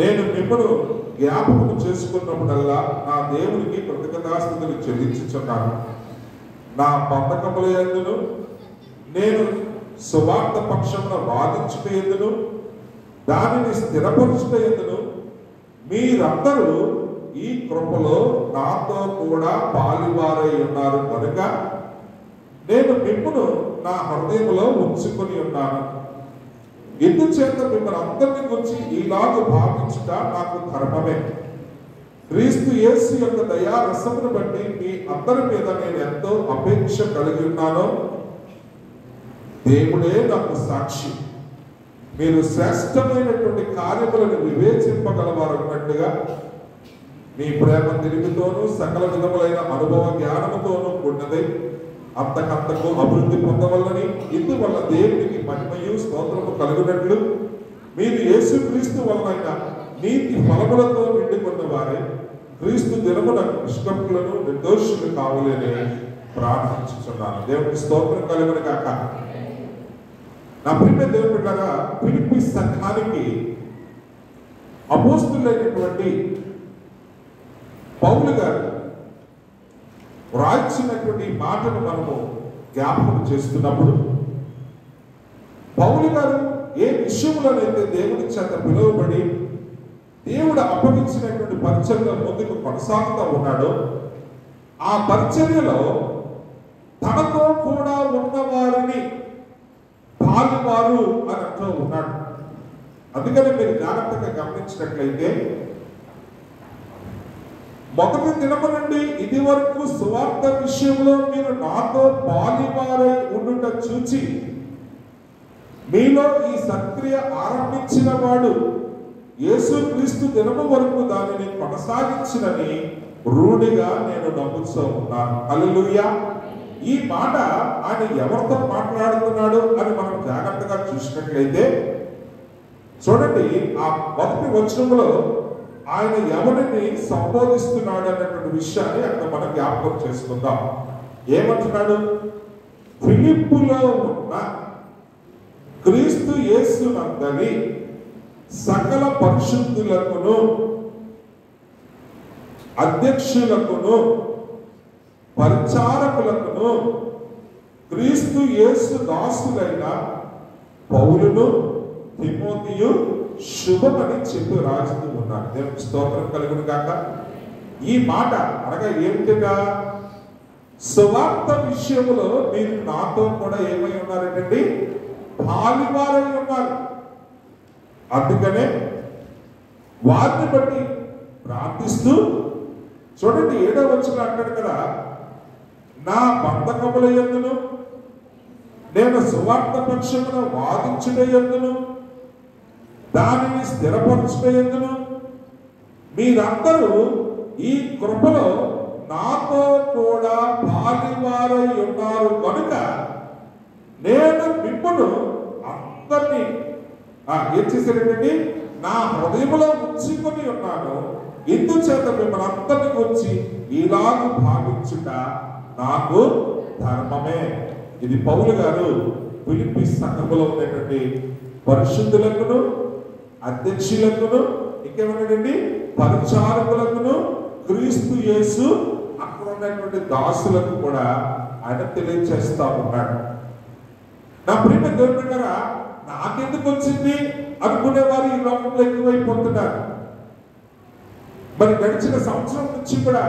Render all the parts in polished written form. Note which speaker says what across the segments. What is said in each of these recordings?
Speaker 1: నేను మిమ్మల్ని జ్ఞాపకం చేసుకున్నప్పుడల్లా నా దేవునికి కృతజ్ఞతాస్తుతులు చెల్లించుచున్నాను. నా బంధకముల యందును నేను సువార్త పక్షమున వాదించుట యందును దానిని స్థిరపరుచుట యందును మీరందరూ ఈ కృపలో నాతో కూడా పాలివారై ఉన్నారు కనుక నేను మిమ్మును నా హృదయంలో ఉంచుకొని ఉన్నాను. ఎందుచేత మిమ్మల్ని అందరిని గురించి ఇలాగ భావించుట నాకు ధర్మమే. క్రీస్తు యేసు యొక్క దయా రసమును బట్టి మీ అందరి మీద నేను ఎంతో అపేక్ష కలిగి ఉన్నానో దేవుడే నాకు సాక్షి. మీరు శ్రేష్టమైనటువంటి కార్యములను వివేచింపగలవారు అన్నట్టుగా మీ ప్రేమ తిరిగితోనూ సకల విధములైన అనుభవ జ్ఞానముతోనూ కూడినదై అంతకంతకు అభివృద్ధి పొందవల్లని ఇందువల్ల దేవునికి మహిమయు స్తోత్రము కలుగునట్లు మీరు యేసుక్రీస్తు వలన నీతి ఫలములతో నిండుకున్న వారే క్రీస్తు దినమున నిష్కపటులను నిర్దోషులు కావాలని ప్రార్థించుచున్నాను. దేవునికి స్తోత్రం కలుగును గాక. నా ప్రియమైన దేవుని బిడ్డలారా, ఫిలిప్పీ సంఘానికి అపోస్తులైనటువంటి పౌలు గారు రాయించినటువంటి మాటను మనము జ్ఞాపకం చేస్తున్నప్పుడు పౌలు గారు ఏ విషయంలోనైతే దేవుడి చేత పిలువబడి దేవుడు అప్పగించినటువంటి పరిచర్యలో ముందుకు కొనసాగుతూ ఉన్నాడో ఆ పరిచర్యలో తనతో కూడా ఉన్నవారిని పాలువారు అని అంటూ ఉన్నాడు. అందుకని మీరు జాగ్రత్తగా గమనించినట్లయితే మొదటి దినము నుండి ఇది వరకు సువార్త విషయంలో మీరు నాతో పాలివారై ఉండుట చూచి మీలో ఈ సక్రియ ఆరంభించిన వాడు యేసుక్రీస్తు దినము వరకు దానిని కొనసాగించినని రూఢిగా నేను నమ్ముతూ ఉన్నాను. హల్లెలూయా. ఈ మాట ఆయన ఎవరితో మాట్లాడుతున్నాడు అని మనం జాగ్రత్తగా చూసినట్లయితే చూడండి, ఆ మొదటి వచనంలో ఆయన ఎవరిని సంబోధిస్తున్నాడు అన్నటువంటి విషయాన్ని అక్కడ మనం జ్ఞాపకం చేసుకుందాం. ఏమంటున్నాడు? ఫిలిప్పులో ఉన్న క్రీస్తు యేసునందలి సకల పరిశుద్ధులకును అధ్యక్షులకును పరిచారకులకును క్రీస్తు యేసు దాసులైన పౌలును తిమోతియు శుభమని చెప్పి రాజుతూ ఉన్నారు. దేవునికి స్తోత్రం కలుగును గాక. ఈ మాట అనగా ఏమిటిగా సువార్త విషయంలో మీరు నాతో కూడా ఏమై ఉన్నారండి? పాలివారై ఉన్నారు. అందుకనే వారిని బట్టి ప్రార్థిస్తూ చూడండి 7వ వచనం అంటాడు కదా, నా బంధకముల యందును నేను సువార్త పక్షమున వాదించుట యందును దానిని స్థిరపరచుట యందును మీరందరూ ఈ కృపలో నాతో కూడా పాలివారై ఉన్నారు కనుక నేను మిమ్మును అందరినీ ఏం చేశారండి? నా హృదయంలో ఉంచుకొని ఉన్నాను. ఎందుచేత మిమ్మల్ని అందరినీ వచ్చి ఇలాగ భావించుట నాకు ధర్మమే. ఇది పౌలు గారు ఫిలిప్పీ సంఘములో ఉన్నటువంటి పరిశుద్ధులకును అధ్యక్షులకును ఇంకేమన్నాడండి? పరిచారకులకును క్రీస్తు యేసు అక్కడ ఉన్నటువంటి దాసులకు కూడా ఆయన తెలియచేస్తా ఉన్నాడు. నా ప్రియమైన దేవుని బిడ్డలారా, నాకెందుకు వచ్చింది అనుకునే వారు ఈ లోకంలో ఎక్కువైపోతున్నారు. మరి గడిచిన సంవత్సరం నుంచి కూడా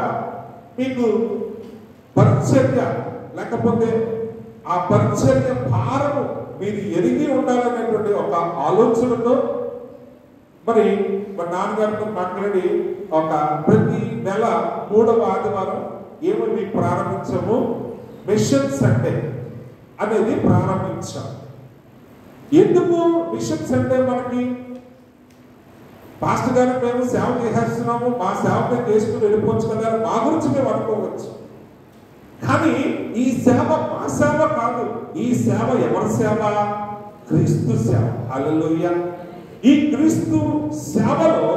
Speaker 1: మీకు పరిచర్య లేకపోతే ఆ పరిచర్య భారము మీరు ఎరిగి ఉండాలనేటువంటి ఒక ఆలోచనతో మరి నాన్నగారితో మాట్లాడి ఒక ప్రతి నెల 3వ ఆదివారం ఏమో మీకు ప్రారంభించాము, మిషన్ సండే అనేది ప్రారంభించాం. ఎందుకు మిషన్ సండే? మనకి పాస్టర్ గారు మేము సేవ చేసేస్తున్నాము, మా సేవ మేము చేసుకుని వెళ్ళిపోవచ్చు కదా, మా గురించి మేము అనుకోవచ్చు. కానీ ఈ సేవ మా సేవ కాదు. ఈ సేవ ఎవరి సేవ? క్రీస్తు సేవ. హల్లెలూయా. ఈ క్రీస్తు సేవలో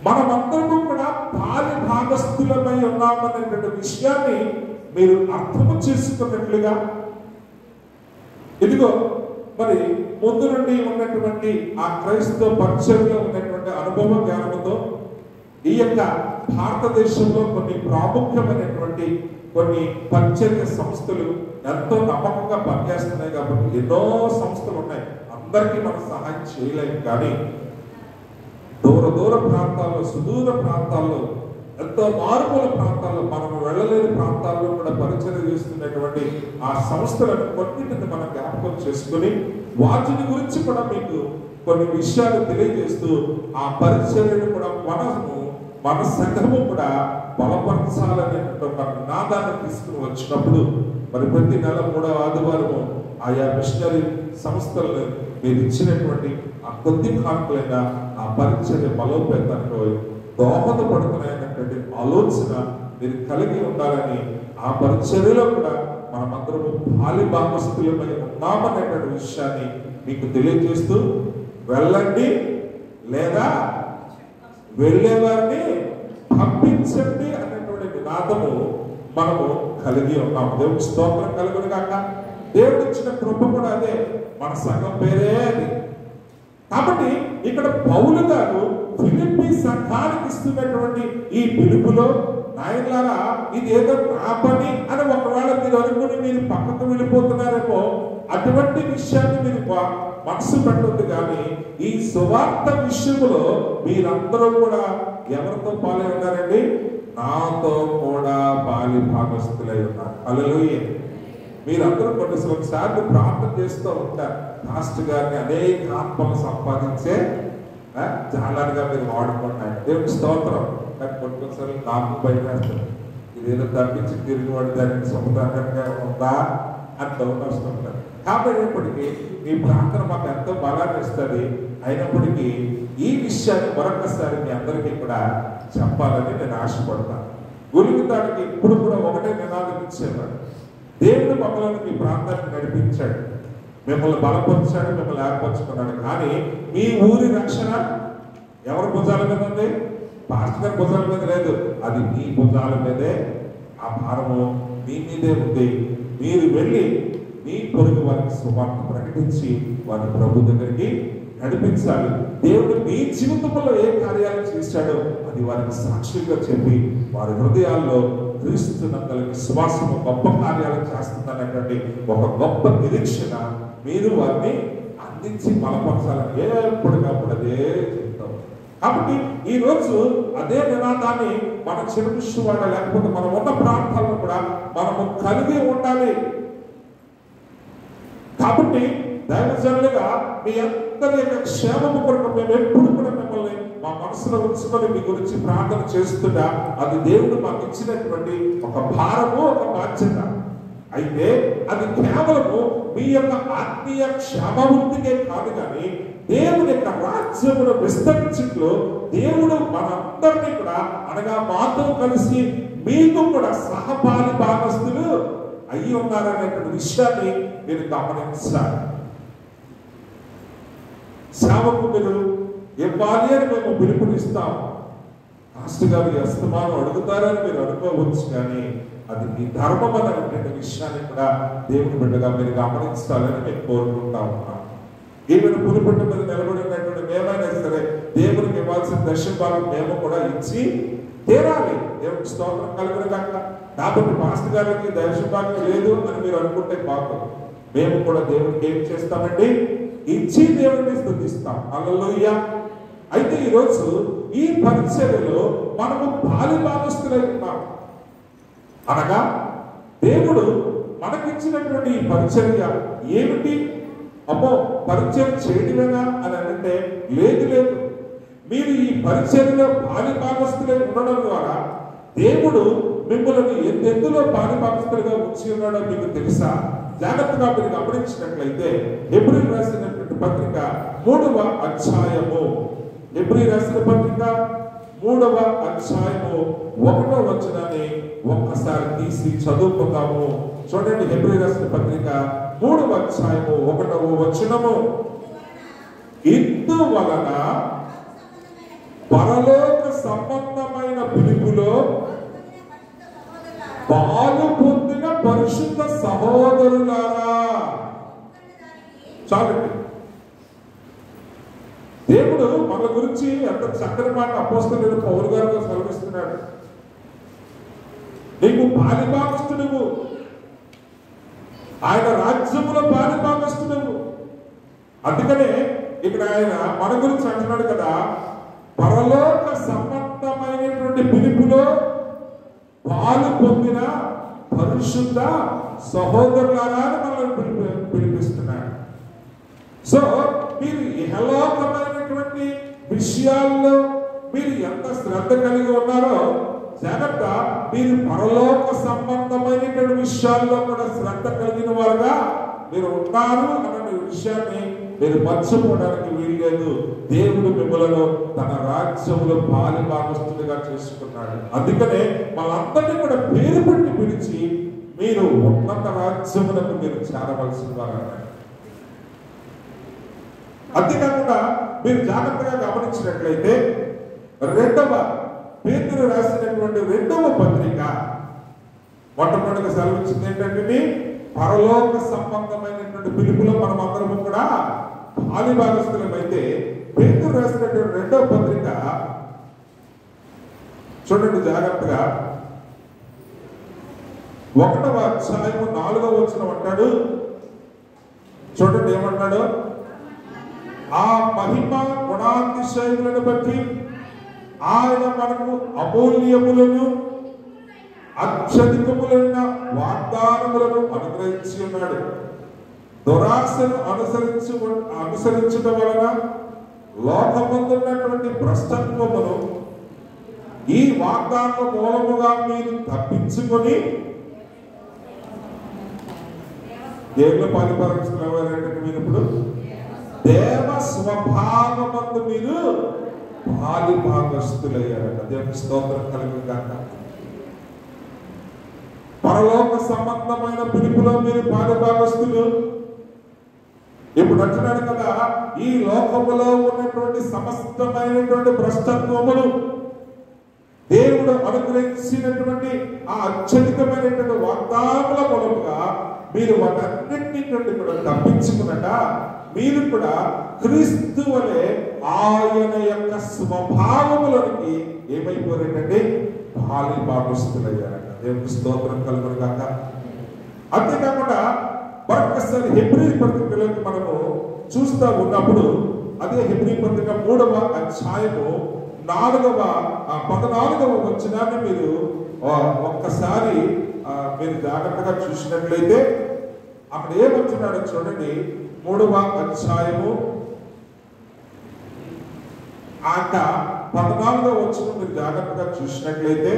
Speaker 1: మనమందరము కూడా పాలి భాగస్థులమై ఉన్నామనేటువంటి విషయాన్ని మీరు అర్థము చేసుకున్నట్లుగా ఇదిగో మరి ముందు నుండి ఉన్నటువంటి ఆ క్రైస్తవ పరిచయంలో ఉన్నటువంటి అనుభవ జ్ఞానంతో ఈ యొక్క భారతదేశంలో కొన్ని ప్రాముఖ్యమైనటువంటి కొన్ని పరిచర్య సంస్థలు ఎంతో నమ్మకంగా పనిచేస్తున్నాయి. కాబట్టి ఎన్నో సంస్థలు ఉన్నాయి, అందరికీ మనం సహాయం చేయలేము. కానీ దూర ప్రాంతాల్లో, సుదూర ప్రాంతాల్లో, ఎంతో మారుమూల ప్రాంతాల్లో, మనం వెళ్ళలేని ప్రాంతాల్లో కూడా పరిచయం చేస్తున్నటువంటి ఆ సంస్థలను కొన్నింటిని మనం జ్ఞాపకం చేసుకుని వాటిని గురించి కూడా మీకు కొన్ని విషయాలు తెలియజేస్తూ ఆ పరిచర్యను కూడా మన సంఘము కూడా బలపరచాలనే ఒక నినాదాన్ని తీసుకుని వచ్చినప్పుడు మరి ప్రతి నెల 3వ ఆదివారము ఆయా మిషనరీ సంస్థలను మీరు ఇచ్చినటువంటి ఆ కొద్ది కానుకలైన ఆ పరిచర్య బలోపేతానికి దోహదపడుతున్నాయన్నటువంటి ఆలోచన మీరు కలిగి ఉండాలని, ఆ పరిచర్యలో కూడా మనమందరము పాలి భాగస్తులమై ఉన్నామనేటువంటి విషయాన్ని మీకు తెలియజేస్తూ, వెళ్ళండి లేదా వెళ్ళేవారిని పంపించండి అనేటువంటి నినాదము మనము కలిగి ఉన్నాము. దేవుడి స్తోత్రం కలుగును గాక. దేవుడు ఇచ్చిన కృప కూడా అదే, మన సంఘం పేరే అది. కాబట్టి ఇక్కడ పౌలు గారు ఫిలిప్పీ సంఘానికి ఇస్తున్నటువంటి ఈ పిలుపులో, నాయనలారా ఇది ఏదో నా పని అని ఒకవేళ మీరు అనుకుని మీరు పక్కకు వెళ్ళిపోతున్నారేమో, అటువంటి విషయాన్ని మీరు మనసు పెట్టొద్దు. కానీ ఈ సువార్త విషయంలో మీరందరూ కూడా ఎవరితో పాలై ఉన్నారండి? నాతో కూడా పాలి భాగస్తులై ఉన్నారు. హల్లెలూయా. మీరందరూ కొన్నిసార్లు ప్రార్థన చేస్తూ ఉంటారు, పాస్టర్ గారిని అనేక ఆత్మలు సంపాదించే జాలాలుగా మీరు వాడుకున్నారు. దేవుడి స్తోత్రం. కానీ కొన్నిసార్లు నాకు భయపడతారు, ఇదేదో తప్పించి తిరిగి వాడి దానికి సముదానంగా ఉందా అని డౌట్ వస్తుంటారు. కాబట్టి మీ ప్రార్థన మాకు ఎంతో బలాన్ని ఇస్తుంది. అయినప్పటికీ ఈ విషయాన్ని మరొకసారి మీ అందరికీ కూడా చెప్పాలని నేను ఆశపడతాను. గురిగితానికి ఇప్పుడు కూడా ఒకటే నినాదం ఇచ్చేవాడు, దేవుడు మమ్మల్ని మీ ప్రాంతానికి నడిపించాడు, మిమ్మల్ని బలపరిచాడు, మిమ్మల్ని ఏర్పరచుకున్నాడు. కానీ మీ ఊరి రక్షణ ఎవరి భుజాల మీద ఉంది? పాస్టర్ గారి భుజాల మీద లేదు, అది మీ భుజాల మీదే. ఆ భారము మీ మీదే ఉంది. మీరు వెళ్ళి మీ పొరుగు వారికి సువార్త ప్రకటించి వారి ప్రభు దగ్గరికి నడిపించాలి. దేవుడు మీ జీవితంలో ఏ కార్యాలు చేశాడో అది వారికి సాక్షిగా చెప్పి వారి హృదయాల్లో క్రీస్తునందలి విశ్వాసము గొప్ప కార్యాలు చేస్తుందనేటువంటి ఒక గొప్ప నిరీక్షణ మీరు వారిని అందించి బలపరచాలని ఎప్పటికప్పుడు అదే చెప్తాం. కాబట్టి ఈ రోజు అదే నినాదాన్ని మన చిరుమిషువాడ లేకపోతే మనం ఉన్న ప్రాంతాల్లో కూడా మనము కలిగి ఉండాలి. కాబట్టి దైవజనులుగా మీ అందరి యొక్క క్షేమము కొరకు మేము ఎప్పుడు కూడా మిమ్మల్ని మా మనసులో ఉంచుకొని మీ గురించి ప్రార్థన చేస్తున్నా, అది దేవుడు మాకు ఇచ్చినటువంటి ఒక భారము, ఒక బాధ్యత. అయితే అది కేవలము మీ యొక్క ఆత్మీయ క్షేమాభివృద్ధికే కాదు, కానీ దేవుని యొక్క రాజ్యమును విస్తరించట్లో దేవుడు మనందరినీ కూడా అనగా మాతో కలిసి మీకు కూడా సహపాలి భాగస్తులు అయ్యి ఉన్నారనేటువంటి విషయాన్ని మీరు గమనించాలి. సేవకు మీరు ఇవ్వాలి అని మేము పిలుపునిస్తాం. మాస్టర్ గారు అస్తమానం అడుగుతారని మీరు అనుకోవచ్చు, కానీ అది మీ ధర్మం అనేటువంటి విషయాన్ని కూడా దేవుని బిడ్డగా మీరు గమనించాలని మేము కోరుకుంటా ఉన్నాం. ఏమైనా పులిపెట్ట మీద నిలబడినటువంటి మేమైనా సరే దేవునికి ఇవ్వాల్సిన దర్శన భాగం మేము కూడా ఇచ్చి తీరాలి. దేవునికి స్తోత్రం కలుగును గాక. కాబట్టి మాస్టర్ గారికి దర్శన భాగం లేదు అని మీరు అనుకుంటే బాగుంది. మేము కూడా దేవునికి ఏం చేస్తామండి? ఇచ్చి దేవుడిని స్తుతిస్తాం. హల్లెలూయా. అయితే ఈరోజు ఈ పరిచర్యలో మనము పాలిభాగస్తులై ఉన్నాం. అనగా దేవుడు మనకిచ్చినటువంటి ఈ పరిచర్య ఏమిటి? అమ్మో పరిచయం చేయడమేనా అని అంటే లేదు. మీరు ఈ పరిచర్యలో పాలిభాగస్తులై ఉండడం ద్వారా దేవుడు మిమ్మల్ని ఎందులో పాలిభాగస్తులుగా ఉంచి ఉన్నాడో మీకు తెలుసా? జాగ్రత్తగా మీరు గమనించినట్లయితే హెబ్రీయులకు రాసినటువంటి పత్రిక 3వ అధ్యాయము, హెబ్రీయులకు రాసిన పత్రిక 3వ అధ్యాయము 1వ వచనాన్ని ఒక్కసారి తీసి చదువుకుందాము. చూడండి, హెబ్రీయులకు రాసిన పత్రిక 3వ అధ్యాయము 1వ వచనము. ఇందువలన పరలోక సంబంధమైన పిలుపులో పాలు పొందిన పరిశుద్ధ సహోదరులారా, చాలండి. గురించి ఎంత చక్కని మాట అపోస్తలుడైన పౌలు గారితో సెలవిస్తున్నాడు. నీకు పాలిభాగస్తుడువు, ఆయన రాజ్యములో పాలిభాగస్తుడువు. అందుకనే ఇక్కడ ఆయన మన గురించి అంటున్నాడు కదా, పరలోక సంబంధమైనటువంటి పిలుపులో పాలు పొందిన పరిశుద్ధ సహోదరులారా మనల్ని పిలిపిస్తున్నాడు. సో మీరు ఇహలోకమైనటువంటి విషయాల్లో మీరు ఎంత శ్రద్ధ కలిగి ఉన్నారో జాగ్రత్త, మీరు పరలోక సంబంధమైనటువంటి విషయాల్లో కూడా శ్రద్ధ కలిగిన వారుగా మీరు ఉన్నారు అన్న విషయాన్ని మీరు మర్చిపోవడానికి వీల్లేదు. దేవుడు మిమ్మలను తన రాజ్యంలో పాలిభాగస్తుడిగా చేసుకున్నాడు. అందుకనే మనందరినీ కూడా పేరు పెట్టి పిలిచి మీరు ఉన్నత రాజ్యములకు మీరు చేరవలసిన వారు అన్నాడు. అంతేకాకుండా మీరు జాగ్రత్తగా గమనించినట్లయితే పేతురు రాసినటువంటి 2వ పత్రిక మొట్టమొదటిగా సెలవిచ్చింది ఏంటంటే, పరలోక సంబంధమైనటువంటి పిలుపులో మనం అందరము కూడా పాలిభాగస్తులమైతే పేతురు రాసినటువంటి 2వ పత్రిక చూడండి జాగ్రత్తగా, 1వ అధ్యాయము 4వ వచనం అంటాడు. చూడండి ఏమంటాడు, ఆ మహిమ గుణాతిశయములను బట్టి ఆయన మనకు అమూల్యములను అత్యధికములైన వాగ్దానములను అనుగ్రహించి ఉన్నాడు. దురాశను అనుసరించడం వలన లోకమందున్నటువంటి భ్రష్టత్వమును ఈ వాగ్దాన మూలముగా మీరు తప్పించుకొని దేవుల పాలిభాగస్తులయ్యారంటే మీరు ఇప్పుడు దేవ స్వభావమందు మీరు పాలిభాగస్తులయ్యారంట. దేవుని స్తోత్రం కలుగును గాక. పరలోక సంబంధమైన పిలుపులో మీరు పాలిభాగస్తులు. ఇప్పుడు అంటున్నాడు కదా, ఈ లోకములో ఉన్నటువంటి సమస్తమైనటువంటి భ్రష్టత్వములు దేవుడు అనుగ్రహించినటువంటి ఆ అత్యధికమైనటువంటి వాగ్దానముల మూలముగా మీరు వాటన్నింటి నుండి కూడా తప్పించుకున్నట మీరు కూడా క్రీస్తు వలె ఆయన యొక్క స్వభావములకి ఏమైపోయారంటే పాలిభాగస్తులయ్యారట. దేవునికి స్తోత్రం కలుగును గాక. అంతేకాకుండా మరొకసారి హెబ్రీ పత్రికలోకి మనము చూస్తూ ఉన్నప్పుడు అదే హెబ్రీ పత్రిక 3వ అధ్యాయము 14వ వచనాన్ని మీరు ఒక్కసారి మీరు జాగ్రత్తగా చూసినట్లయితే అక్కడ ఏమంటున్నాడో చూడండి. 3వ అధ్యాయము 14వ వచనం మీరు జాగ్రత్తగా చూసినట్లయితే,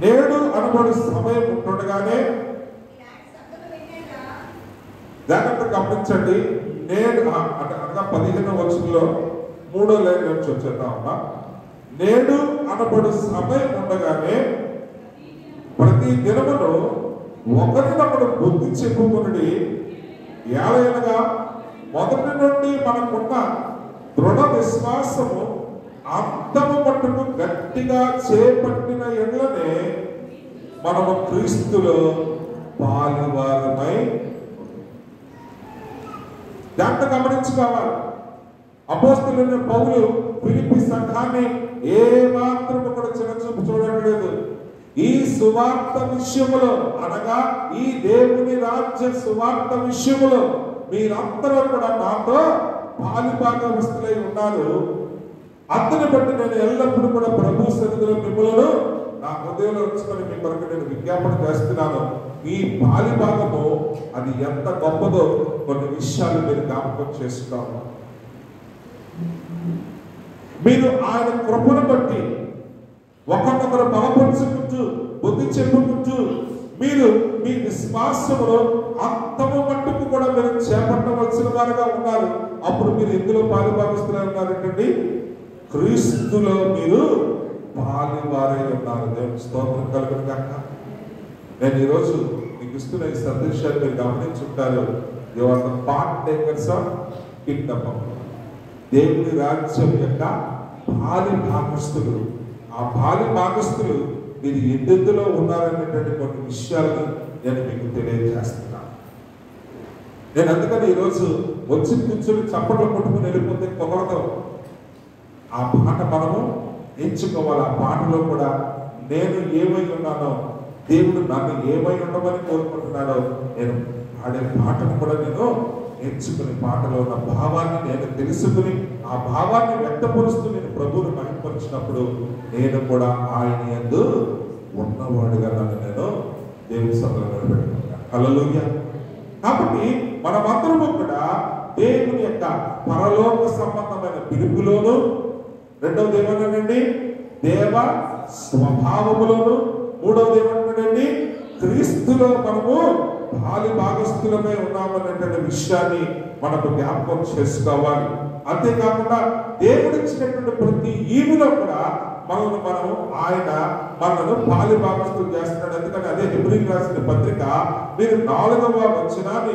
Speaker 1: నేడు అనబడు సమయం ఉంటుండగానే, జాగ్రత్తగా గమనించండి, నేడు అనగా 15వ వచనంలో 3వ లైన్ నుంచి వచ్చేద్దామమ్మా. నేడు అనబడు సమయం ఉండగానే ప్రతి దినమును ఒకరినొకడు బుద్ధి చెప్పుకుని, ఏలైనగా మొదటి నుండి మనకున్న దృఢ విశ్వాసము అంతము మట్టుకు గట్టిగా చేపట్టిన ఎడ్లనే మనము క్రీస్తులో పాలువారమై. జాగ్రత్త గమనించుకోవాలి. అపోస్తలుడైన పౌలు ఫిలిప్పీ సంఘాన్ని ఏ మాత్రము కూడా చిన్నచూపు చూడట్లేదు. ఈ సువార్త విషయములో అనగా ఈ దేవుని రాజ్య సువార్త విషయములో మీరందరూ కూడా నాతో పాలిభాగస్తులై ఉన్నారు. అందుని బట్టి నేను ఎల్లప్పుడూ కూడా ప్రభు సన్నిధిలో మిమ్మల్ని నా హృదయంలో ఉంచుకొని మీ కొరకు నేను విజ్ఞాపన చేస్తున్నాను. ఈ పాలిభాగము అది ఎంత గొప్పదో కొన్ని విషయాలు మీరు జ్ఞాపకం చేసుకోవాలి. మీరు ఆయన కృపను బట్టి ఒకరినొకరు బలపరుచుకుంటూ బుద్ధి చెప్పుకుంటూ మీరు మీ విశ్వాసములో అంతము మట్టుకు కూడా మీరు చేపట్టవలసిన వారుగా ఉన్నారు. అప్పుడు మీరు ఎందులో పాలుభాగస్తులై ఉన్నారంటండి? క్రీస్తులో మీరు పాలువారై ఉన్నారు. దేవుని స్తోత్రం కలుగును గాక. నేను ఈరోజు మీకు ఇస్తున్న ఈ సందేశాన్ని మీరు గమనించుంటారు. You are the part takers of kingdom. దేవుని రాజ్యం యొక్క పాలిభాగస్తులు. ఆ పాలిభాగస్తులు మీరు ఎందులో ఉన్నారనేటువంటి కొన్ని విషయాలను నేను మీకు తెలియజేస్తున్నాను. నేను అందుకని ఈరోజు వచ్చి కూర్చొని చప్పట్లు కొట్టుకుని వెళ్ళిపోతే కుదరదు. ఆ పాట మనము ఎంచుకోవాలి. ఆ పాటలో కూడా నేను ఏమై ఉన్నానో, దేవుడు నన్ను ఏమై ఉండమని కోరుకుంటున్నాడో, నేను పాడే పాటను కూడా నేను ఎంచుకుని, పాటలో ఉన్న భావాన్ని నేను తెలుసుకుని ఆ భావాన్ని వ్యక్తపరుస్తూ నేను ప్రభువును మహిమపరిచినప్పుడు నేను కూడా ఆయన యందు ఉన్నవాడుగా నన్ను నేను దేవుని సభలో నిలబెట్టుకుంటాను. హల్లెలూయా. కాబట్టి మనమందరము కూడా దేవుని యొక్క పరలోక సంబంధమైన పిలుపులోను, రెండవది ఏమన్నాడండి, దేవ స్వభావములోను, మూడవది ఏమన్నాడండి, క్రీస్తులో మనము పాలి భాగస్థులమై ఉన్నామన్నటువంటి విషయాన్ని మనకు జ్ఞాపకం చేసుకోవాలి. అంతేకాకుండా దేవుడిచ్చినటువంటి ప్రతి ఈవిలో కూడా ఆయన మనను పాలి భాగస్థులు చేస్తున్నాడు. ఎందుకంటే అదే హెబ్రీయులకు రాసిన పత్రిక మీరు 4వ వచనాన్ని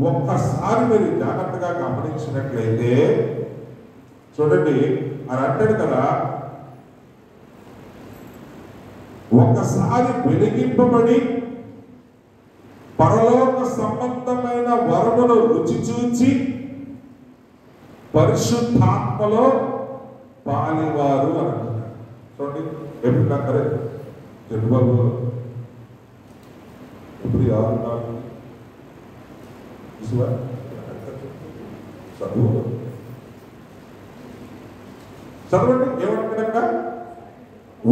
Speaker 1: ఒక్కసారి మీరు జాగ్రత్తగా గమనించినట్లయితే చూడండి, అని అంటాడు కదా, ఒక్కసారి వెలిగింపబడి పరలోక సంబంధమైన వరమును రుచి చూచి పరిశుద్ధాత్మలో పాలివారు అని అంటున్నారు. చూడండి, ఎప్పుడు అంటారే చెడుబాబు ఇప్పుడు చదవండి ఏమంటాడక్క,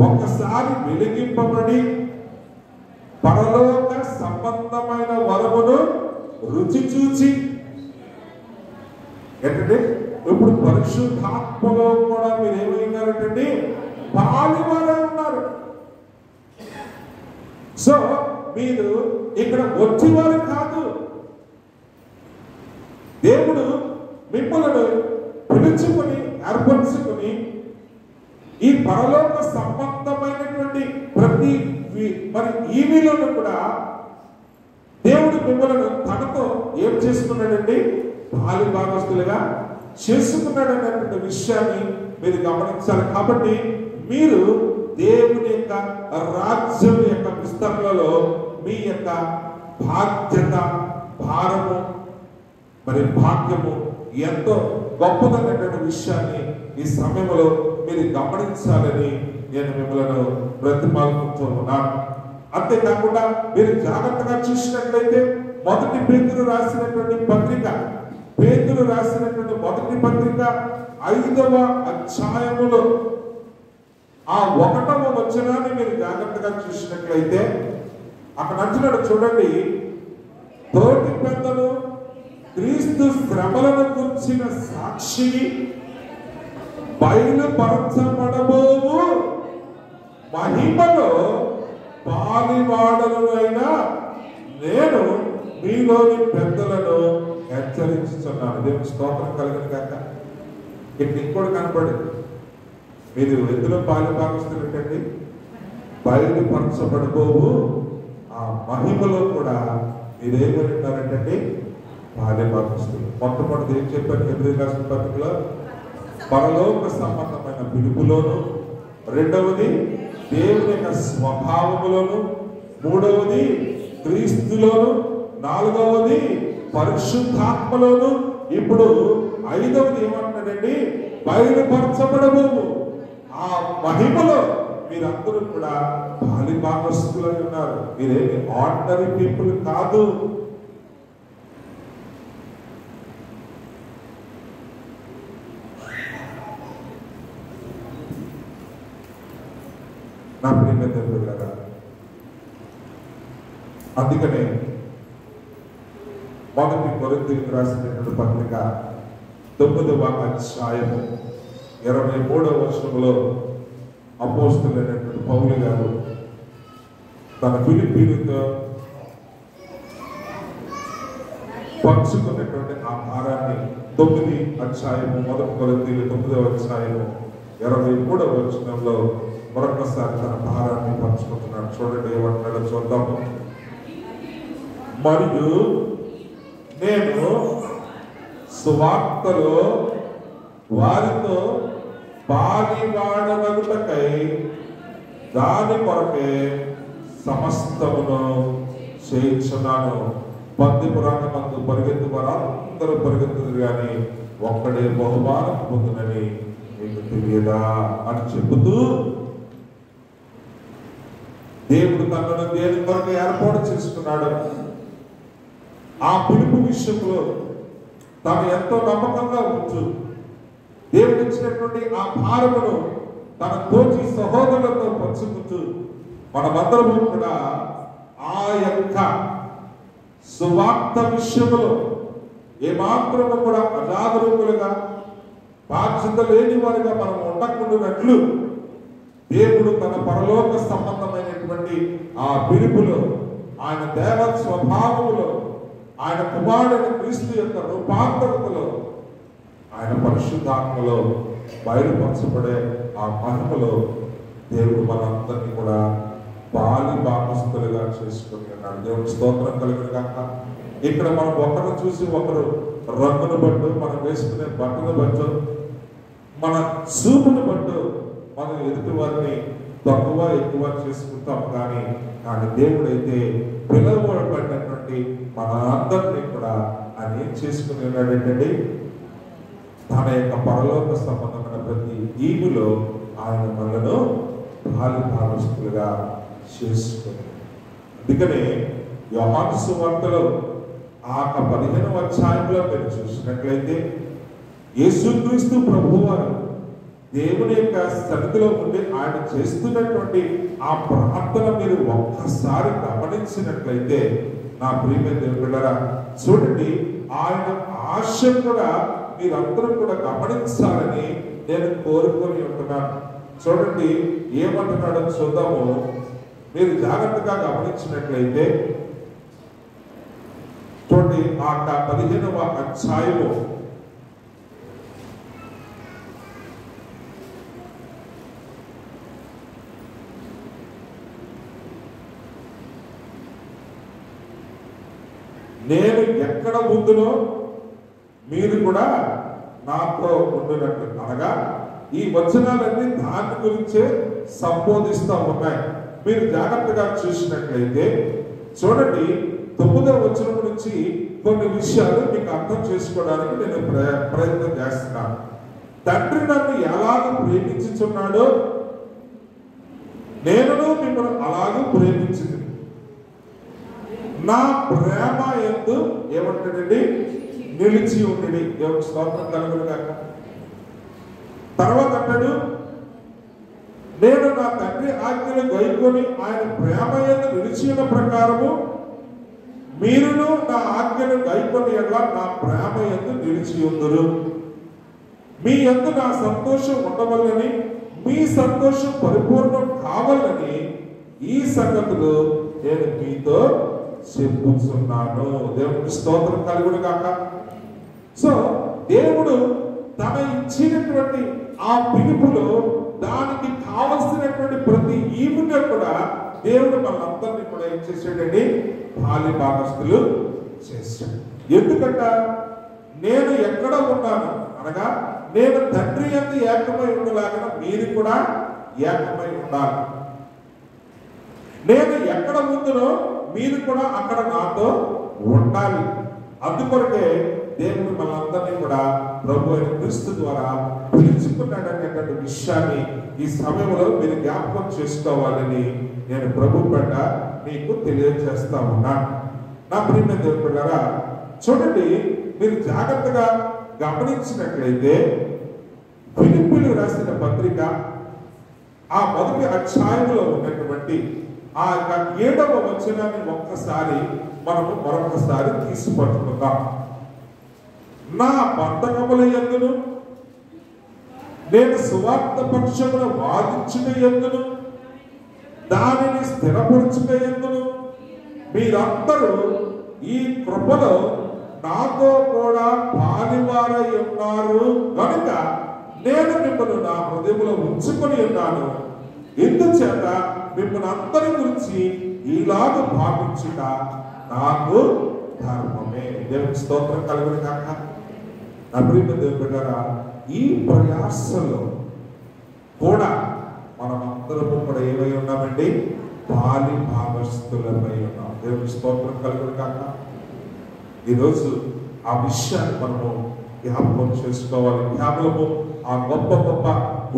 Speaker 1: ఒక్కసారి వెలిగింపబడి పరలోక సంబంధమైన వరమును రుచి చూచి, ఏంటంటే ఇప్పుడు పరిశుద్ధాత్మలో కూడా మీరు ఏమైనారంటే పాలివారే ఉన్నారు. సో మీరు ఇక్కడ వచ్చివారు కాదు, దేవుడు మిమ్మల్ని పిలుచుకొని ఏర్పరచుకుని ఈ పరలోక సంబంధమైనటువంటి ప్రతి మరి ఈవిలోనూ కూడా దేవుడు మిమ్మల్ని తనతో ఏం చేసుకున్నాడండి, పాలి భాగస్తులుగా చేసుకున్నాడు అన్నటువంటి విషయాన్ని మీరు గమనించాలి. కాబట్టి మీరు దేవుని యొక్క రాజ్యం యొక్క విస్తరణలో మీ యొక్క బాధ్యత, భారము, మరి భాగ్యము ఎంతో గొప్పదన్నటువంటి విషయాన్ని ఈ సమయంలో మీరు గమనించాలని నేను మిమ్మల్ని బ్రతిమాలుకుంటూ ఉన్నాను. అంతేకాకుండా మీరు జాగ్రత్తగా చూసినట్లయితే మొదటి పేతురు రాసినటువంటి పత్రిక, పేతురు రాసినటువంటి మొదటి పత్రిక 5వ అధ్యాయములో ఆ 1వ వచనాన్ని మీరు జాగ్రత్తగా చూసినట్లయితే అక్కడ అంటున్నాడు చూడండి, తోటి పెద్దలు క్రీస్తు శ్రమలను గురించిన సాక్షి బయలుపరచబడబోవు మహిమలో పాలివాడలైన నేను మీలోని పెద్దలను హెచ్చరించుతున్నాను. దేవుని స్తోత్రం కలుగును గాక. ఇక్కడ ఇంకోటి కనపడింది, మీరు ఎందులో పాలి భాగస్తులు ఏంటండి, బయలుపరచబడబోవు ఆ మహిమలో కూడా మీరేమంటారంటే పాలి భాగస్తులు. మొట్టమొదటి ఏం చెప్పారు హెబ్రీయులకు రాసిన పత్రికలో, పరలోక సంబంధమైన పిలుపులోను, రెండవది దేవుని యొక్క స్వభావములోను, మూడవది క్రీస్తులోను, నాలుగవది పరిశుద్ధాత్మలోను, ఇప్పుడు 5వది ఏమంటాడండి, బయలుపరచబడబోవు ఆ మహిమలో మీరందరూ కూడా పాలి భాగస్తులై ఉన్నారు. మీరేమి ఆర్డినరీ పీపుల్ కాదు. నా ప్రియమైన దేవుడు కదా, అందుకనే మొదటి కొరింథీయులకు రాసినటువంటి పత్రిక 9వ అధ్యాయము 23వ వచనంలో అపోస్తలుడైనటువంటి పౌలు గారు తన ఫిలిప్పీయులతో పంచుకున్నటువంటి ఆ భారాన్ని 9వ అధ్యాయము మొదటి కొరింథీయులు 9వ అధ్యాయము 23వ వచనంలో మరొకసారి తన భారాన్ని పంచుకుంటున్నాడు. చూడండి ఏమంటున్నాడో చూద్దాము. మరియు నేను సువార్తలో వారితో పాలివాడవగుటకై దాని కొరకే సమస్తమును చేయించున్నాను. పందెపు రంగమందు పరిగెత్తు వారందరూ పరిగెత్తుదురు కానీ ఒక్కడే బహుమానం పొందునని మీకు తెలియదా అని చెబుతూ దేవుడు తనను దేని కొరకు ఏర్పాటు చేసుకున్నాడు, ఆ పిలుపు విషయంలో తాను ఎంతో నమ్మకంగా ఉంచు దేవుడు ఇచ్చినటువంటి ఆ భారమును తన తోచి సహోదరులతో పంచుకుంటూ మనమందరము కూడా ఆ యొక్క సువార్త విషయంలో ఏమాత్రము కూడా అజాగరూకులుగా బాధ్యత లేని వారిగా మనం ఉండకుండానట్లు దేవుడు తన పరలోక సంబంధమైనటువంటి ఆ పిలుపులో, ఆయన దేవ స్వభావములో, ఆయన కుమారుడైన క్రీస్తు యొక్క రూపాంతరతలో, ఆయన పరిశుద్ధాత్మలో బయలుపరచబడే ఆ మహిమలో దేవుడు మనందరినీ కూడా బాలి భాగస్తులుగా చేసుకుని ఉన్నాడు. దేవుడి స్తోత్రం కలిగిన కాక ఇక్కడ మనం ఒకరు చూసి ఒకరు రంగును బట్టు, మనం వేసుకునే బట్టను బట్టు, మన చూపును బట్టు మనం ఎదుటి వారిని తక్కువ ఎక్కువ చేసుకుంటాం. కానీ దేవుడైతే పిలువబడినటువంటి మన అందరినీ కూడా ఆయన ఏం చేసుకుని ఉన్నాడంటే తన యొక్క పరలోక సంబంధమైన ప్రతి ఈవులో ఆయన మనలను బాలి భాగస్తులుగా చేసుకుని. అందుకనే యోహాను సువార్తలో ఆ 15వ అధ్యాయంలో మీరు చూసినట్లయితే యేసుక్రీస్తు ప్రభువారు దేవుని యొక్క సన్నిధిలో ఉండి ఆయన చేస్తున్నటువంటి ఆ ప్రార్థన మీరు ఒక్కసారి గమనించినట్లయితే నా ప్రియమైన దేవుని బిడ్డలారా చూడండి, ఆయన ఆశ కూడా మీరందరూ కూడా గమనించాలని నేను కోరుకొని ఉంటున్నాను. చూడండి ఏమంటున్నాడో చూద్దాము. మీరు జాగ్రత్తగా గమనించినట్లయితే చూడండి ఆ 15వ అధ్యాయము నేను ఎక్కడ ఉందునో మీరు కూడా నాతో ఉండునట్లు. అనగా ఈ వచనాలన్నీ దాని గురించే సంబోధిస్తూ ఉన్నాయి. మీరు జాగ్రత్తగా చూసినట్లయితే చూడండి 9వ వచనం నుంచి కొన్ని విషయాలు మీకు అర్థం చేసుకోవడానికి నేను ప్రయత్నం చేస్తున్నాను. తండ్రి నన్ను ఎలాగ ప్రేమించుచున్నాడో నేను మిమ్మల్ని అలాగే ప్రేమించింది, నా ప్రేమ యందు ఏమంటాడండి నిలిచి ఉండి. దేవుడి స్తోత్రం కలుగును గాక. తర్వాత అంటాడు, నేను నా తండ్రి ఆజ్ఞలు గైకొని ఆయన ప్రేమ యందు నిలిచి ఉన్న ప్రకారము మీరును నా ఆజ్ఞలు గైకొని ఎట్లా నా ప్రేమ యందు నిలిచి ఉందురు. మీ యందు నా సంతోషం ఉండవల్లని, మీ సంతోషం పరిపూర్ణం కావాలని ఈ సంగతులు నేను మీతో చెప్పుచున్నాను. దేవుడికి స్తోత్రం కలుగును గాక. సో దేవుడు తన ఇచ్చినటువంటి ఆ పిలుపులో దానికి కావలసినటువంటి ప్రతి ఈవుని కూడా దేవుడు మనందరినీ కూడా ఏం చేశాడండి బాలి భాగస్తులు చేశాడు. ఎందుకంట నేను ఎక్కడ ఉన్నాను అనగా నేను తండ్రి యందు ఏకమై ఉండలాగా మీరు కూడా ఏకమై ఉండాలి. నేను ఎక్కడ ఉందునో మీరు కూడా అక్కడ నాతో ఉండాలి. అందుకొరకే దేవుడు మనందరినీ కూడా ప్రభు అయిన క్రీస్తు ద్వారా పిలుచుకున్నాడనేటువంటి విషయాన్ని ఈ సమయంలో మీరు జ్ఞాపకం చేసుకోవాలని నేను ప్రభు పట్ల మీకు తెలియజేస్తా ఉన్నాను. నా ప్రియమైన దేవుని బిడ్డలారా చూడండి, మీరు జాగ్రత్తగా గమనించినట్లయితే ఫిలిప్పీయులకు రాసిన పత్రిక ఆ మొదటి అధ్యాయంలో ఉన్నటువంటి ఆ 7వ వచనాన్ని ఒక్కసారి మనము మరొకసారి తీసుపట్టుకుందాం. నా బంధకముల యందును నేను సువార్త పక్షమున వాదించుట యందును దానిని స్థిరపరచుట యందును మీరందరూ ఈ కృపలో నాతో కూడా పాలివారై ఉన్నారు కనుక నేను మిమ్మల్ని నా హృదయంలో ఉంచుకొని ఉన్నాను. ఇందుచేత మిమ్మల్ని అందరి గురించి ఇలాగ భావించుట నాకు ధర్మమే. దేవుని స్తోత్రం కలుగును కాక. నా ప్రియమైన దేవుని బిడ్డలారా ఈ ప్రయాసలో కూడా మనం అందరము కూడా ఏమై ఉన్నామండి బాలి భాగస్తులమై ఉన్నాం. దేవుని స్తోత్రం కలుగును కాక. ఈరోజు ఆ విషయాన్ని మనము జ్ఞాపకం చేసుకోవాలి. కేవలము ఆ గొప్ప గొప్ప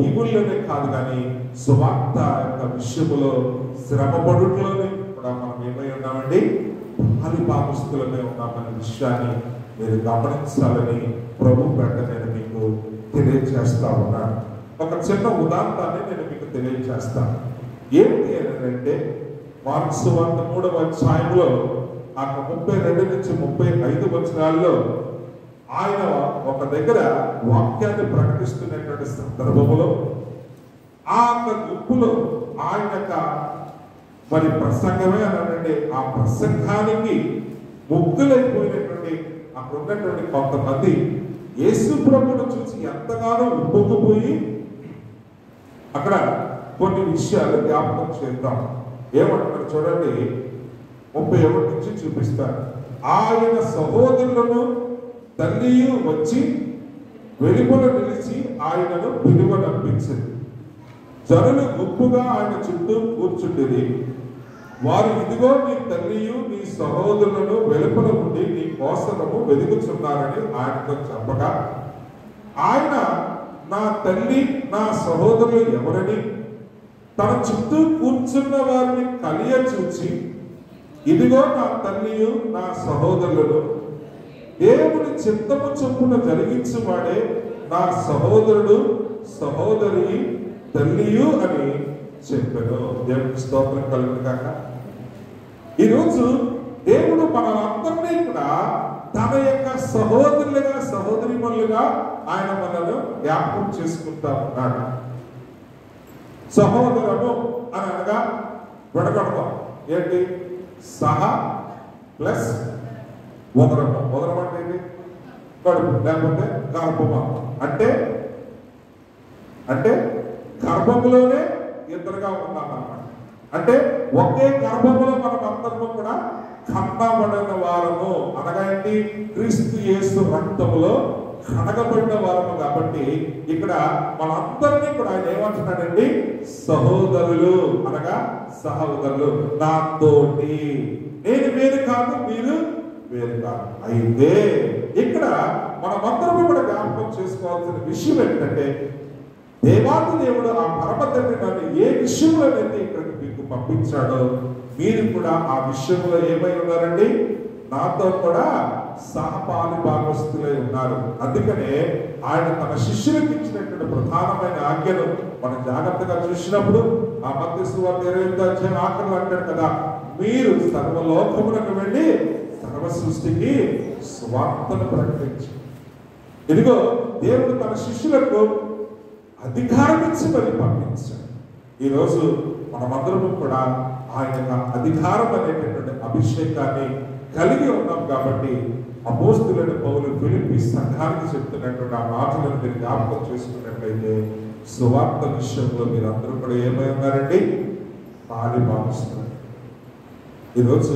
Speaker 1: ఈవుల్లోనే కాదు, కానీ సువార్త యొక్క విషయములో శ్రమపడుట్లోనే కూడా మనం ఏమై ఉన్నామండి, పాలిభాగస్తులమే ఉన్నామనే విషయాన్ని మీరు గమనించాలని ప్రభు పేట నేను మీకు తెలియజేస్తా ఉన్నాను. ఒక చిన్న ఉదాహరణని నేను మీకు తెలియజేస్తాను. ఏంటి అని అంటే, మార్కు సువార్త 3వ అధ్యాయంలో 32 నుంచి 35 వచనాల్లో ఆయన ఒక దగ్గర వాక్యాన్ని ప్రకటిస్తున్నటువంటి సందర్భంలో ఆ గుంపులో ఆయన యొక్క మరి ప్రసంగమే అనండి, ఆ ప్రసంగానికి ముగ్గులైపోయినటువంటి అక్కడ ఉన్నటువంటి కొంతమంది యేసు ప్రభువును చూసి ఎంతగానో ఉప్పొంగిపోయి అక్కడ కొన్ని విషయాలు జ్ఞాపకం చేద్దాం. ఏమంటారు చూడండి, 31 నుంచి చూపిస్తారు. ఆయన సహోదరులను తల్లియు వచ్చి వెలుపల నిలిచి ఆయనను పిలువనంపించింది. జనులు గుంపుగా ఆయన చుట్టూ కూర్చుండేది. వారు, ఇదిగో నీ తల్లియు నీ సహోదరులను వెలుపల ఉండి నీ కోసము వెతుకుచున్నారని ఆయనతో చెప్పగా, ఆయన నా తల్లి నా సహోదరులు ఎవరని తన చుట్టూ కూర్చున్న వారిని కలియ చూచి, ఇదిగో నా తల్లియు నా సహోదరులను, దేవుని చిత్తము చొప్పున జరిగించువాడే నా సహోదరుడు సహోదరి తల్లియు అని చెప్పాను. దేవునికి స్తోత్రం కలుగును గాక. ఈరోజు దేవుడు మనలందరినీ కూడా తన యొక్క సహోదరులుగా సహోదరిమణులుగా ఆయన మనల్ని జ్ఞాపకం చేసుకుంటా ఉన్నాడు. సహోదరము అని అనగా విడగొడతాం. ఏంటి? సహ ప్లస్ ఉదరము. ఉదరం అంటే ఏంటి? కడుపు, లేకపోతే గర్భము. అంటే అంటే గర్భములోనే ఇద్దరుగా ఉన్నామన్నమాట. అంటే ఒకే గర్భములో మనం అందరము కూడా కన్నబడిన వారము. అనగా ఏంటి? క్రీస్తు యేసు రక్తములో కడగబడిన వారము. కాబట్టి ఇక్కడ మనందరినీ కూడా ఆయన ఏమంటున్నాడండి? సహోదరులు అనగా సహోదరులు, నాతోటి. నేను వేరు కాదు, మీరు వేరు కాదు. అయితే ఇక్కడ మనమందరము కూడా జ్ఞాపకం చేసుకోవాల్సిన విషయం ఏంటంటే, దేవాది దేవుడు ఆ పరమ తండ్రి నన్ను ఏ విషయంలోనైతే ఇక్కడికి మీకు పంపించాడో మీరు కూడా ఆ విషయంలో ఏమై ఉన్నారండి? నాతో కూడా సహపాలి భాగస్తులై ఉన్నారు. అందుకనే ఆయన తన శిష్యులకు ఇచ్చినటువంటి ప్రధానమైన ఆజ్ఞను మనం జాగ్రత్తగా చూసినప్పుడు ఆ మత్తయి సువార్త 28వ అధ్యాయం ఆఖరిలో అంటాడు కదా, మీరు సర్వలోకములకు వెళ్ళి సర్వ సృష్టికి సువార్తను ప్రకటించు. ఇదిగో దేవుడు తన శిష్యులకు అధికారం ఇచ్చి మరి పంపించాడు. ఈరోజు మనమందరము కూడా ఆయన అధికారం అనేటటువంటి అభిషేకాన్ని కలిగి ఉన్నాం. కాబట్టి అపోస్తులైన పౌలు ఫిలిప్పీ సంఘానికి చెప్తున్నటువంటి ఆ మాటలను మీరు జ్ఞాపకం చేసుకున్నట్లయితే, సువార్త విషయంలో మీరు అందరూ కూడా ఏమై ఉన్నారండి? పాలి భావిస్తున్నారు. ఈరోజు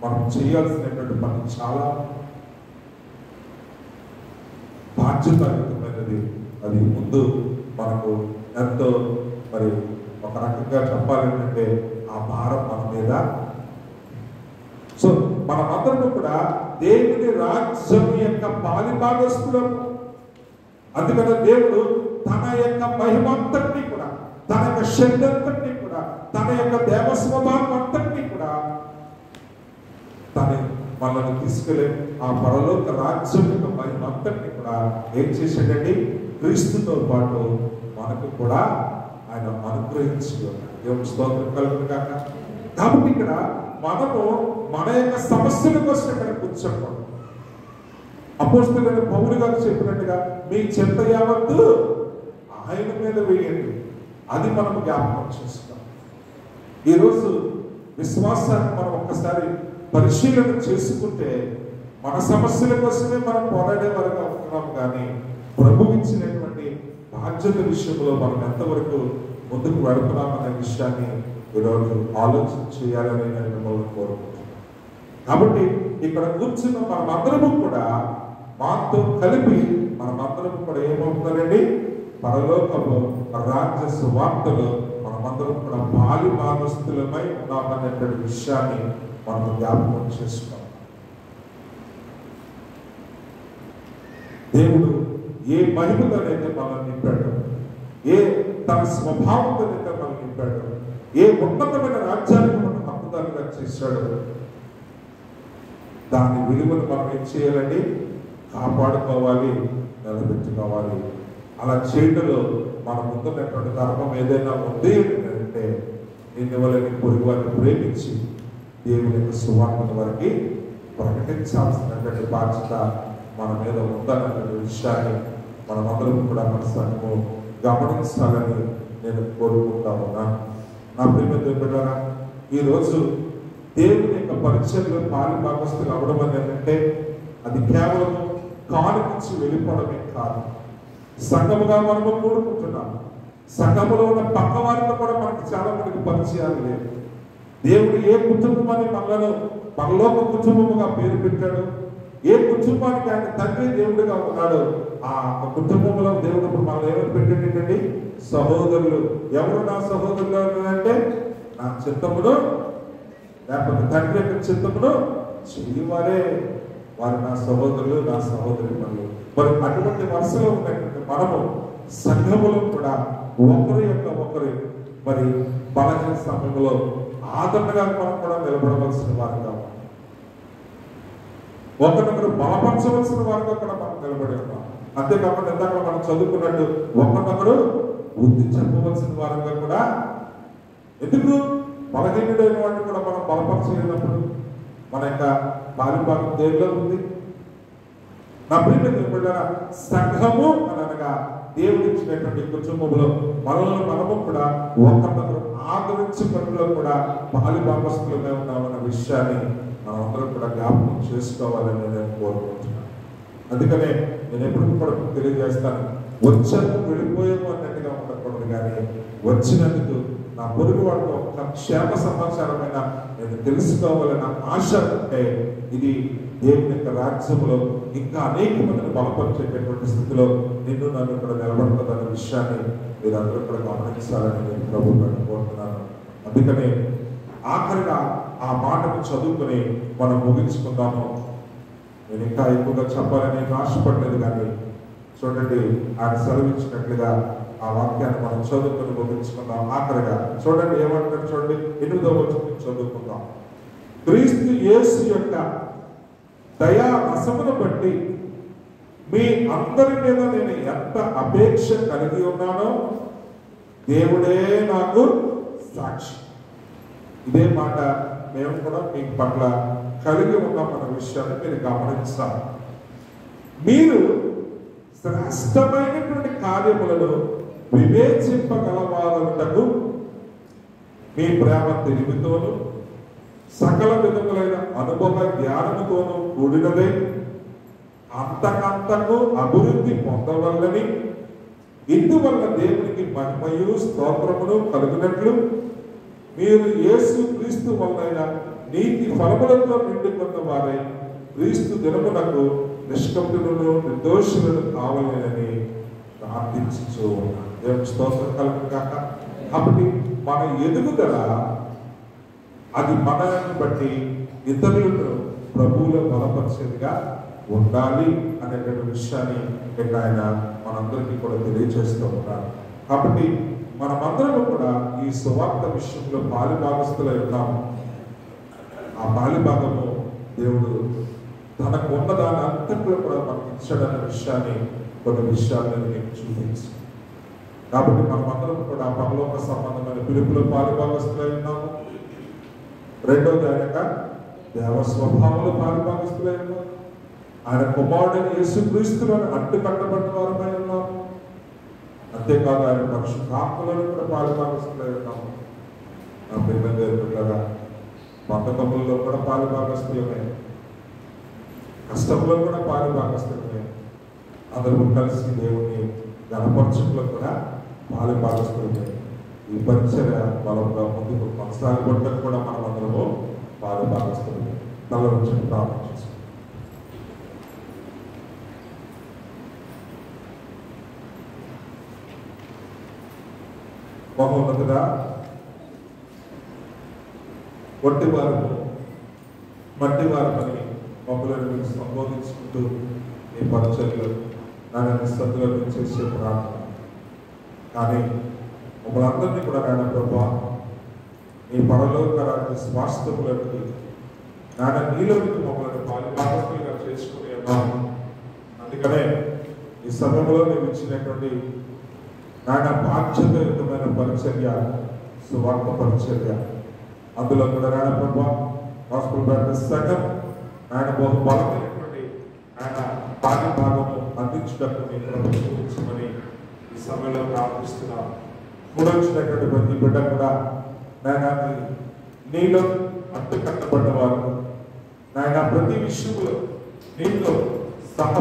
Speaker 1: మనం చేయాల్సినటువంటి పని చాలా బాధ్యతాయుతమైనది. అది ముందు మనకు ఎంతో మరి ఒక రకంగా చెప్పాలంటే ఆ భారం మన మీద. సో మనమందరము కూడా దేవుని రాజ్యం యొక్క పాలిభాగస్తులము. అందుకని దేవుడు తన యొక్క మహిమంతటిని కూడా, తన యొక్క శక్తి అంతటిని కూడా, తన యొక్క దేవస్వభావం అంతటిని కూడా తన మనల్ని తీసుకెళ్ళే ఆ పరలోక రాజ్యం యొక్క మహిమంతటిని కూడా ఏం చేశాడండి? క్రీస్తుతో పాటు మనకు కూడా ఆయన అనుగ్రహించి దేవుని స్తోత్రం కలుగును గాక. కాబట్టి ఇక్కడ మనము మన యొక్క సమస్యల కోసం ఇక్కడ కూర్చోకూడదు. అపోస్తలుడైన పౌలు గారు చెప్పినట్టుగా మీ చింత యావత్తు ఆయన మీద వేయండి. అది మనం జ్ఞాపకం చేసుకోం. ఈరోజు విశ్వాసాన్ని మనం ఒక్కసారి పరిశీలన చేసుకుంటే మన సమస్యల కోసమే మనం పోరాడే వరకు అవుతున్నాం, కానీ ప్రభు ఇచ్చినటువంటి బాధ్యత విషయంలో మనం ఎంతవరకు ముందుకు వెళుతున్నామనే విషయాన్ని ఈరోజు ఆలోచన చేయాలని నేను మిమ్మల్ని కోరుకుంటున్నాను. కాబట్టి ఇక్కడ కూర్చున్న మనమందరము కూడా మాతో కలిపి మనమందరం కూడా ఏమవుతున్నారండి? పరలోకము రాజ్య సువార్తలు మనమందరం కూడా పాలి భాగస్తులమై ఉన్నామనేటువంటి విషయాన్ని మనం జ్ఞాపకం చేసుకోవాలి. దేవుడు ఏ మహిమతోనైతే మనల్ని నింపాడు, ఏ తన స్వభావంతోనైతే మనల్ని నింపాడు, ఏ ఉన్నతమైన రాజ్యానికి మనం హక్కుదారులుగా చేశాడు, దాని విలువను మనం ఏం చేయాలండి? కాపాడుకోవాలి, నిలబెట్టుకోవాలి. అలా చేయడంలో మన ముందున్నటువంటి ధర్మం ఏదైనా ఉంది అంటే నిన్ను వాళ్ళని పొరుగు వారిని ప్రేమించి దేవుని యొక్క సువార్తను వారికి ప్రకటించాల్సినటువంటి బాధ్యత మన మీద ఉందన్న విషయాన్ని మనమందరం కూడా మన సంఘము గమనించాలని నేను కోరుకుంటా ఉన్నాను. నా ప్రేమ దేవుడారా, ఈరోజు దేవుని యొక్క పరిచయంలో పాలి భాగస్తులు అవడం ఏంటంటే అది కేవలం కానుకించి వెళ్ళిపోవడమే కాదు. సంఘముగా మనము కూడుకుంటున్నాం. సంఘములో ఉన్న పక్క వారితో కూడా మనకి చాలా మందికి పరిచయాలు లేవు. దేవుడు ఏ కుటుంబాన్ని మనలో పరలోక కుటుంబముగా పేరు పెట్టాడు, ఏ కుటుంబానికి ఆయన తండ్రి దేవుడిగా ఉన్నాడు, ఆ కుటుంబంలో దేవుడు మనల్ని ఏమని పెట్టేటండి? సహోదరులు. ఎవరు నా సహోదరులు అంటే నా చిత్తమును, లేకపోతే తండ్రి యొక్క చిత్తమును చెయ్యవారే వారు నా సహోదరులు, నా సహోదరి మనలు. మరి అటువంటి వరుసలో ఉన్నటువంటి మనము సంఘములో కూడా ఒకరి యొక్క ఒకరి మరి బలహీన సమయంలో ఆదరణగా మనం కూడా నిలబడవలసిన వారుగా, ఒకరినొకరు బలపరచవలసిన వారుగా కూడా మనం నిలబడి ఉన్నాం. అంతేకాకుండా ఇందాక మనం చదువుకున్నట్టు ఒకరినొకరు బుద్ధి చెప్పవలసిన వారుగా కూడా. ఎందుకు? బలహీనుడైన వాడిని కూడా మనం బలపరచలేనప్పుడు మన యొక్క బాల్యభాగం దేవులో ఉంది. నా ప్రియమైన సంఘము అనగా దేవుడు ఇచ్చినటువంటి కుటుంబంలో మనల్ని మనము కూడా ఒకరినొకరు ఆదరించుకున్నలో కూడా బాల్యభాగస్తులుగా ఉన్నామన్న విషయాన్ని మనమందరం కూడా జ్ఞాపకం చేసుకోవాలని నేను కోరుకుంటున్నాను. అందుకనే నేను ఎప్పుడు కూడా తెలియజేస్తాను, వచ్చాము వెళ్ళిపోయాము అన్నట్టుగా ఉండకూడదు, కానీ వచ్చినందుకు నా పొరుగు వాడితో ఒక క్షేమ సమాచారమైన నేను తెలుసుకోవాలన్న ఆశ ఉంటే ఇది దేవుని యొక్క రాజ్యంలో ఇంకా అనేక మందిని బలపరిచేటటువంటి స్థితిలో నిన్ను నన్ను కూడా నిలబడుతుందన్న విషయాన్ని మీరందరూ కూడా గమనించాలని నేను ప్రభువు కోరుతున్నాను. అందుకనే ఆఖరిగా ఆ మాటను చదువుకుని మనం ముగించుకుందాము. నేను ఇంకా ఎక్కువగా చెప్పాలని ఆశపడలేదు, కానీ చూడండి ఆయన సెలవిచ్చినట్లుగా ఆ వాక్యాన్ని మనం చదువుకుని ముగించుకుందాం. ఆఖరిగా చూడండి ఏమంటారు, చూడండి 8వ వచనం చదువుకుందాం. క్రీస్తు యేసు యొక్క దయా రసమును బట్టి మీ అందరి మీద నేను ఎంత అపేక్ష కలిగి ఉన్నానో దేవుడే నాకు సాక్షి. ఇదే మాట మేము కూడా మీ పట్ల కలిగి ఉన్నామన్న విషయాన్ని మీరు గమనించాలి. మీరు శ్రేష్టమైనటువంటి కార్యములను వివేచింపగలవారుటకు మీ ప్రేమ తెలివితోను సకల విధములైన అనుభవ జ్ఞానముతోనూ కూడినదే అంతకంతకు అభివృద్ధి పొందవల్లని, ఇందువల్ల దేవునికి మహిమయు స్తోత్రమును కలుగునట్లు మీరు యేసు క్రీస్తు వలన నీతి ఫలములతో నిండుకున్న వారై క్రీస్తు దినమునకు నిష్కపటులను నిర్దోషులను కావాలని ప్రార్థించుచూ ఉన్నాను. దేవుని స్తోత్రం కలుగు కాక. కాబట్టి మన ఎదుగుదల అది మనల్ని బట్టి ఇతరులను ప్రభువులో బలపరిచేదిగా ఉండాలి అనేటువంటి విషయాన్ని ఇక్కడ ఆయన మనందరికీ కూడా తెలియజేస్తూ ఉంటారు. కాబట్టి మనమందరం కూడా ఈ సువార్త విషయంలో పాలిభాగస్తులై ఉన్నాము. ఆ పాలిభాగము దేవుడు తనకు ఉన్నదాని అంతట్లో కూడా మనకి ఇచ్చాడన్న విషయాన్ని కొన్ని విషయాలను నేను చూపించి, కాబట్టి మనమందరం కూడా పరలోక సంబంధమైన పిలుపులో పాలిభాగస్తులై ఉన్నాము. రెండోది ఆయన దేవ స్వభావంలో పాలిభాగస్తులై ఉన్నాము. ఆయన కుమారుడైన యేసుక్రీస్తులో అడ్డుకట్టబడిన వారమై ఉన్నాము. అంతేకాదు ఆయన పరిశుద్ధాత్మలను కూడా పాలిభాగస్తులై ఉన్నాము. నా ప్రియమైన బంధకములలో కూడా పాలిభాగస్తులమే, కష్టంలో కూడా పాలిభాగస్తులమే, అందరూ కలిసి దేవుని గణపరచులో కూడా పాలిభాగస్తులమే. ఈ పరిచర్య బలంగా ముందుకు కొనసాగబడ్డం కూడా మనం అందరము పాలిభాగస్తులమే. తల నుంచి ప్రార్థన చేసుకుంటాం. మహోన్నతుడా, ఒట్టివారు మట్టివారమని మమ్మల్ని మీరు సంబోధించుకుంటూ మీ పరిచర్యలు నాయన సందులో చేసే ప్రార్థన. కానీ మమ్మల్ని అందరినీ కూడా నాయన ప్రభా నీ పరలోక రాజ్య స్వాస్థ్యములకి నాయన నీలోకి మమ్మల్ని పాలుభాగస్తులుగా చేసుకుని ఉన్నాము. అందుకనే ఈ సమయంలో నేను ఇచ్చినటువంటి నాయన బాధ్యతయుతమైన పరిచర్య, సువార్త పరిచర్య, అందులో కూడా నాయన ప్రభా గాస్పెల్ బ్యాప్టిస్ట్ సంఘం నాయన బహు బలమైనటువంటి ఆయన పాఠ్యభాగము అందించడానికి మీ ప్రభుత్వం చూపించమని ఈ సమయంలో ప్రార్థిస్తున్నాం. కూడొచ్చినటువంటి ప్రతి బిడ్డ కూడా నాయన నీలో అంటు కట్టబడ్డవారు, నాయన ప్రతి విషయంలో నీలో సహ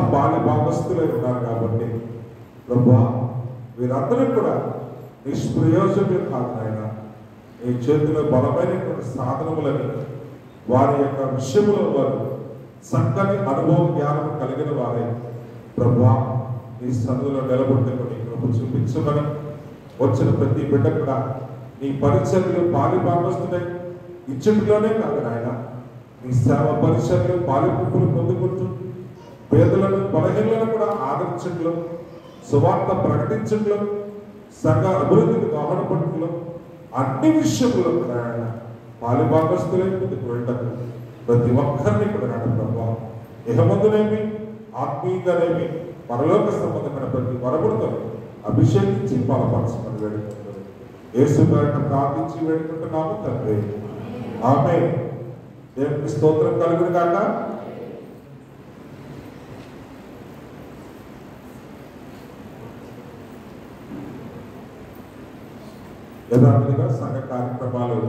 Speaker 1: భాగస్తులై ఉన్నారు. కాబట్టి ప్రభా వీరందరూ కూడా నిష్ప్రయోజకులు కాదు నాయన, నీ చేతిలో బలమైనటువంటి సాధనములని వారి యొక్క విషయంలో వారు చక్కని అనుభవ జ్ఞానం కలిగిన వారే ప్రభా నీ సన్నిధిలో నిలబడుతున్న ప్రభు చూపించమని వచ్చిన ప్రతి బిడ్డ కూడా నీ పరిచర్యలు పాలుభాగస్తున్నాయి ఇచ్చటిలోనే కాదు నాయన, నీ సేవ పరిచర్యలు పాలుపులు పొందుకుంటూ పేదలను బలహీనలను కూడా ఆదరించట్లో, సువార్త ప్రకటించట్లో, సంఘ అభివృద్ధికి దోహదపడట్లో అన్ని విషయంలో కూడా ఆయన పాలుభాగస్తులై ముందుకు వెళ్ళటం ప్రతి ఒక్కరిని కూడా నాయన ప్రభా ఇహమందునేమి ఆత్మీయంగానేమి పరలోక సంబంధమైన ప్రతి వరములతో అభిషేకించి బలపరచమని వేడుకుంటున్నాను. యేసు పేరిట ప్రార్థించి వేడుకుంటున్నాము తండ్రి, ఆమేన్. దేవునికి స్తోత్రం కలుగును గాక. యథావిధిగా సంఘ కార్యక్రమాలు